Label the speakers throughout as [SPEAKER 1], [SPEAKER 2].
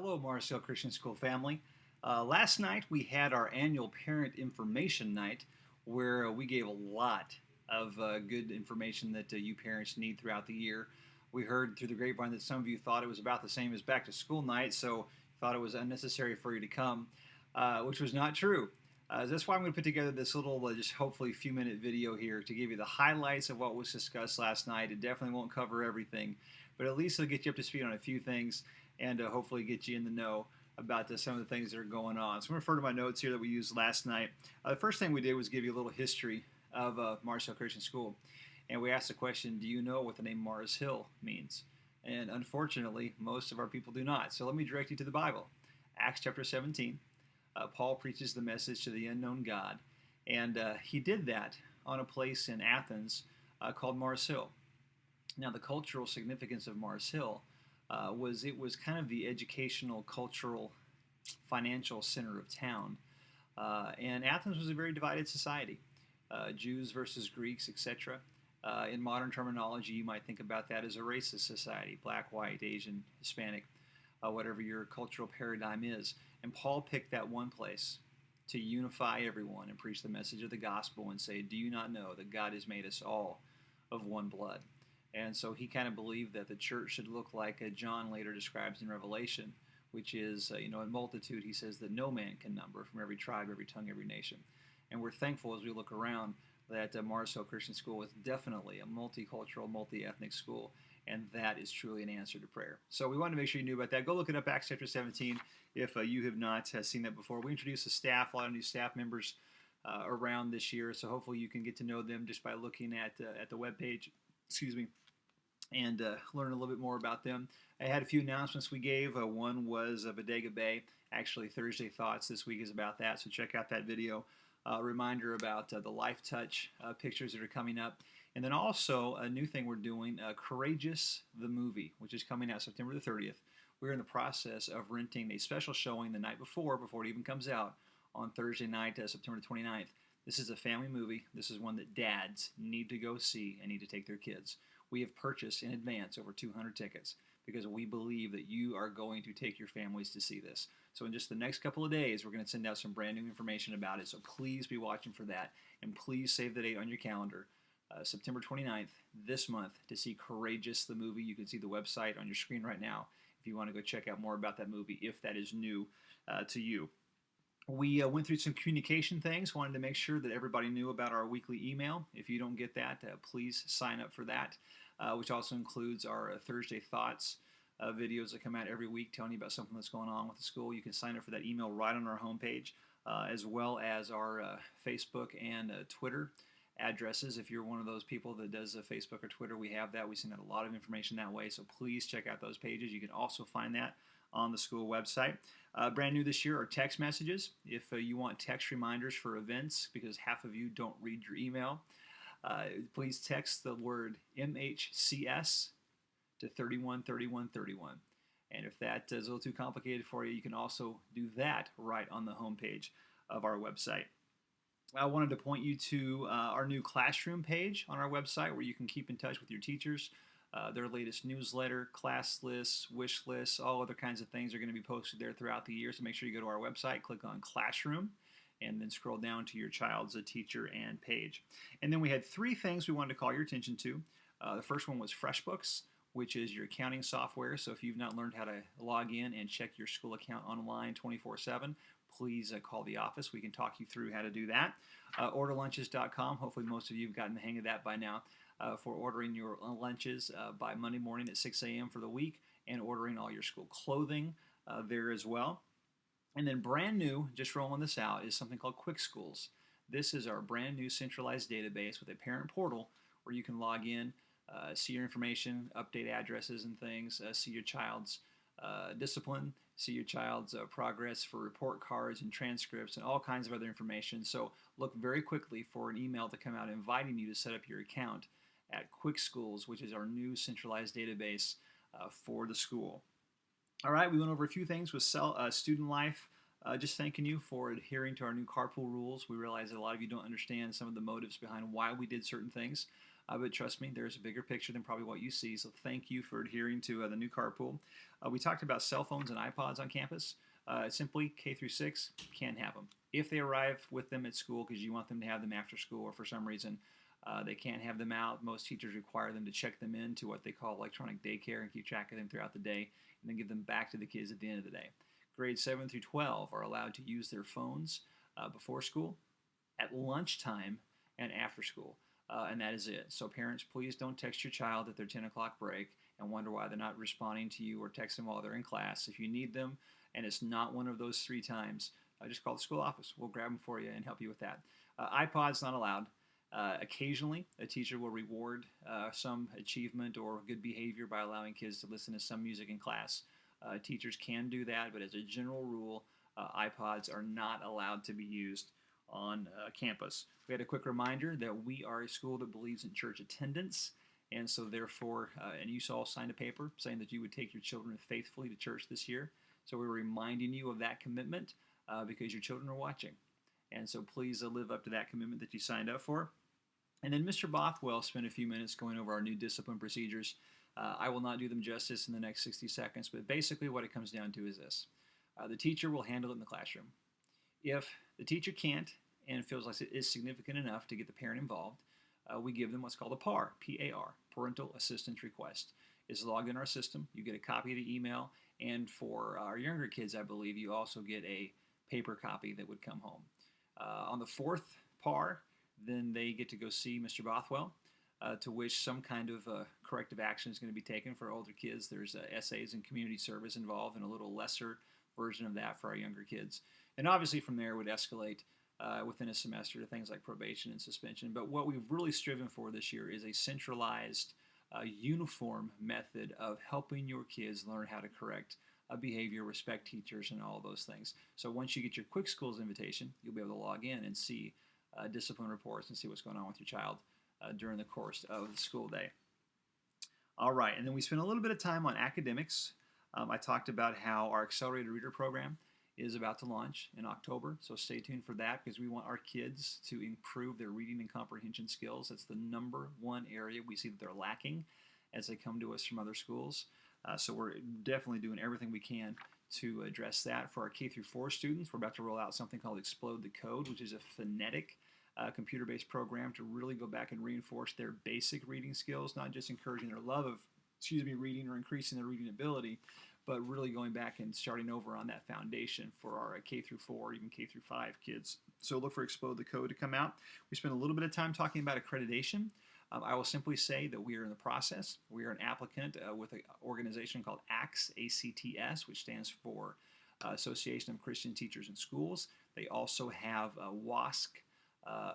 [SPEAKER 1] Hello, Mars Hill Christian School family. Last night we had our annual Parent Information Night where we gave a lot of good information that you parents need throughout the year. We heard through the grapevine that some of you thought it was about the same as back to school night, so thought it was unnecessary for you to come, which was not true. That's why I'm going to put together this little, just hopefully few-minute video here to give you the highlights of what was discussed last night. It definitely won't cover everything, but at least it'll get you up to speed on a few things and hopefully get you in the know about some of the things that are going on. So I'm going to refer to my notes here that we used last night. The first thing we did was give you a little history of Mars Hill Christian School. And we asked the question, do you know what the name Mars Hill means? And unfortunately, most of our people do not. So let me direct you to the Bible. Acts chapter 17. Paul preaches the message to the unknown God. And he did that on a place in Athens called Mars Hill. Now, the cultural significance of Mars Hill was kind of the educational, cultural, financial center of town. And Athens was a very divided society. Jews versus Greeks, etc. In modern terminology, you might think about that as a racist society, black, white, Asian, Hispanic, whatever your cultural paradigm is. And Paul picked that one place to unify everyone and preach the message of the gospel and say, do you not know that God has made us all of one blood? And so he kind of believed that the church should look like John later describes in Revelation, which is, in multitude, he says that no man can number from every tribe, every tongue, every nation. And we're thankful as we look around that Mars Hill Christian School is definitely a multicultural, multi-ethnic school, and that is truly an answer to prayer. So we wanted to make sure you knew about that. Go look it up, Acts chapter 17, if you have not seen that before. We introduced a lot of new staff members around this year, so hopefully you can get to know them just by looking at the webpage. Excuse me. And learn a little bit more about them. I had a few announcements we gave. One was Bodega Bay. Actually, Thursday Thoughts this week is about that, so check out that video. Reminder about the Life Touch pictures that are coming up. And then also a new thing we're doing, Courageous the Movie, which is coming out September the 30th. We're in the process of renting a special showing the night before it even comes out, on Thursday night, September 29th. This is a family movie. This is one that dads need to go see and need to take their kids. We have purchased in advance over 200 tickets because we believe that you are going to take your families to see this. So in just the next couple of days, we're going to send out some brand new information about it. So please be watching for that. And please save the date on your calendar, September 29th, this month, to see Courageous the Movie. You can see the website on your screen right now if you want to go check out more about that movie, if that is new to you. We went through some communication things, wanted to make sure that everybody knew about our weekly email. If you don't get that, please sign up for that, which also includes our Thursday Thoughts videos that come out every week telling you about something that's going on with the school. You can sign up for that email right on our homepage, as well as our Facebook and Twitter addresses. If you're one of those people that does Facebook or Twitter, we have that. We send out a lot of information that way, so please check out those pages. You can also find that on the school website. Brand new this year are text messages. If you want text reminders for events, because half of you don't read your email, please text the word MHCS to 313131. And if that is a little too complicated for you, you can also do that right on the homepage of our website. I wanted to point you to our new classroom page on our website where you can keep in touch with your teachers. Their latest newsletter, class lists, wish lists, all other kinds of things are going to be posted there throughout the year. So make sure you go to our website, click on Classroom, and then scroll down to your child's teacher and page. And then we had three things we wanted to call your attention to. The first one was FreshBooks, which is your accounting software. So if you've not learned how to log in and check your school account online 24/7, please call the office. We can talk you through how to do that. Orderlunches.com. Hopefully most of you have gotten the hang of that by now. For ordering your lunches by Monday morning at 6 a.m. for the week, and ordering all your school clothing there as well. And then brand new, just rolling this out, is something called Quick Schools. This is our brand new centralized database with a parent portal where you can log in, see your information, update addresses and things, see your child's discipline, see your child's progress for report cards and transcripts and all kinds of other information. So look very quickly for an email to come out inviting you to set up your account at Quick Schools, which is our new centralized database for the school. All right, we went over a few things with Student Life. Just thanking you for adhering to our new carpool rules. We realize that a lot of you don't understand some of the motives behind why we did certain things. But trust me, there's a bigger picture than probably what you see. So thank you for adhering to the new carpool. We talked about cell phones and iPods on campus. Simply K through 6 can't have them. If they arrive with them at school because you want them to have them after school or for some reason they can't have them out, most teachers require them to check them into what they call electronic daycare and keep track of them throughout the day and then give them back to the kids at the end of the day. Grades 7 through 12 are allowed to use their phones before school, at lunchtime, and after school. And that is it. So parents, please don't text your child at their 10 o'clock break and wonder why they're not responding to you or text them while they're in class. If you need them and it's not one of those 3 times, just call the school office. We'll grab them for you and help you with that. iPod's not allowed. Occasionally, a teacher will reward some achievement or good behavior by allowing kids to listen to some music in class. Teachers can do that, but as a general rule, iPods are not allowed to be used on campus. We had a quick reminder that we are a school that believes in church attendance, and so therefore, and you all signed a paper saying that you would take your children faithfully to church this year. So we're reminding you of that commitment because your children are watching. And so please live up to that commitment that you signed up for. And then Mr. Bothwell spent a few minutes going over our new discipline procedures. I will not do them justice in the next 60 seconds, but basically what it comes down to is this. The teacher will handle it in the classroom. If the teacher can't and feels like it is significant enough to get the parent involved, we give them what's called a PAR, P-A-R, Parental Assistance Request. It's logged in our system. You get a copy of the email, and for our younger kids, I believe, you also get a paper copy that would come home. On the 4th PAR, then they get to go see Mr. Bothwell, to which some kind of corrective action is going to be taken for older kids. There's essays and community service involved and a little lesser version of that for our younger kids. And obviously from there it would escalate within a semester to things like probation and suspension. But what we've really striven for this year is a centralized, uniform method of helping your kids learn how to correct behavior, respect teachers, and all those things. So once you get your Quick Schools invitation, you'll be able to log in and see discipline reports and see what's going on with your child during the course of the school day. All right, and then we spent a little bit of time on academics. I talked about how our Accelerated Reader program is about to launch in October, so stay tuned for that because we want our kids to improve their reading and comprehension skills. That's the number one area we see that they're lacking as they come to us from other schools. So we're definitely doing everything we can to address that. For our K through 4 students, we're about to roll out something called Explode the Code, which is a phonetic computer-based program to really go back and reinforce their basic reading skills, not just encouraging their love of, reading or increasing their reading ability, but really going back and starting over on that foundation for our K through 4, even K through 5 kids. So look for Explode the Code to come out. We spent a little bit of time talking about accreditation. I will simply say that we are in the process. We are an applicant with an organization called ACTS, A-C-T-S, which stands for Association of Christian Teachers in Schools. They also have a WASC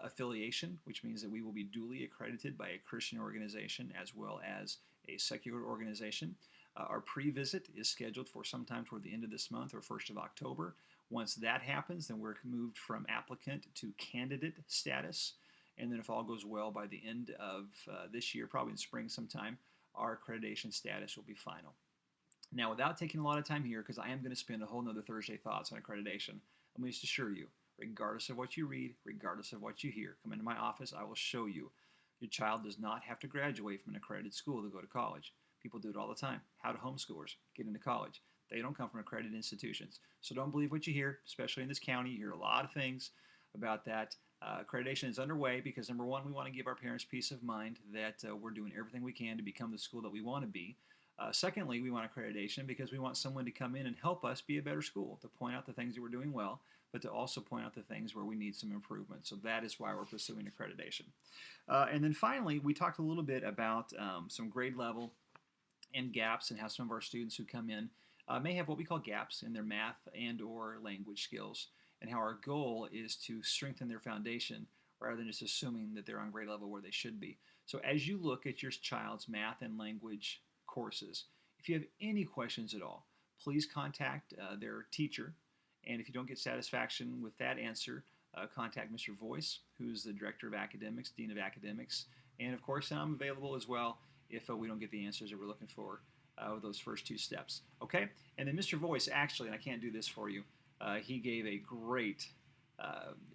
[SPEAKER 1] affiliation, which means that we will be duly accredited by a Christian organization as well as a secular organization. Our pre-visit is scheduled for sometime toward the end of this month or 1st of October. Once that happens, then we're moved from applicant to candidate status. And then if all goes well, by the end of this year, probably in spring sometime, our accreditation status will be final. Now, without taking a lot of time here, because I am going to spend a whole nother Thursday thoughts on accreditation, let me just assure you, regardless of what you read, regardless of what you hear, come into my office, I will show you. Your child does not have to graduate from an accredited school to go to college. People do it all the time. How do homeschoolers get into college? They don't come from accredited institutions. So don't believe what you hear, especially in this county. You hear a lot of things about that. Accreditation is underway because, number one, we want to give our parents peace of mind that we're doing everything we can to become the school that we want to be. Secondly, we want accreditation because we want someone to come in and help us be a better school, to point out the things that we're doing well, but to also point out the things where we need some improvement. So that is why we're pursuing accreditation. And then finally, we talked a little bit about some grade level and gaps and how some of our students who come in may have what we call gaps in their math and or language skills, and how our goal is to strengthen their foundation rather than just assuming that they're on grade level where they should be. So as you look at your child's math and language courses, if you have any questions at all, please contact their teacher. And if you don't get satisfaction with that answer, contact Mr. Voice, who's the Director of Academics, Dean of Academics. And of course, I'm available as well if we don't get the answers that we're looking for with those first 2 steps. Okay? And then Mr. Voice, actually, and I can't do this for you, he gave a great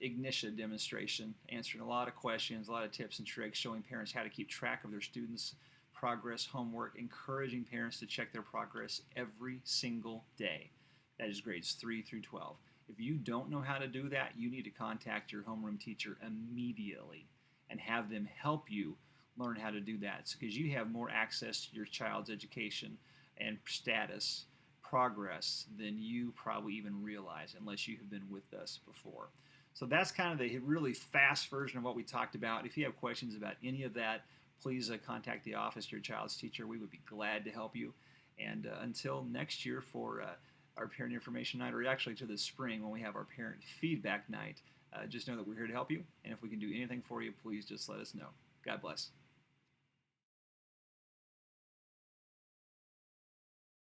[SPEAKER 1] Ignition demonstration, answering a lot of questions, a lot of tips and tricks, showing parents how to keep track of their students' progress, homework, encouraging parents to check their progress every single day. That is grades 3 through 12. If you don't know how to do that, you need to contact your homeroom teacher immediately and have them help you learn how to do that, because you have more access to your child's education and status progress than you probably even realize unless you have been with us before. So that's kind of the really fast version of what we talked about. If you have questions about any of that, please contact the office of your child's teacher. We would be glad to help you. And until next year for our Parent Information Night, or actually to the spring when we have our Parent Feedback Night, just know that we're here to help you. And if we can do anything for you, please just let us know. God bless.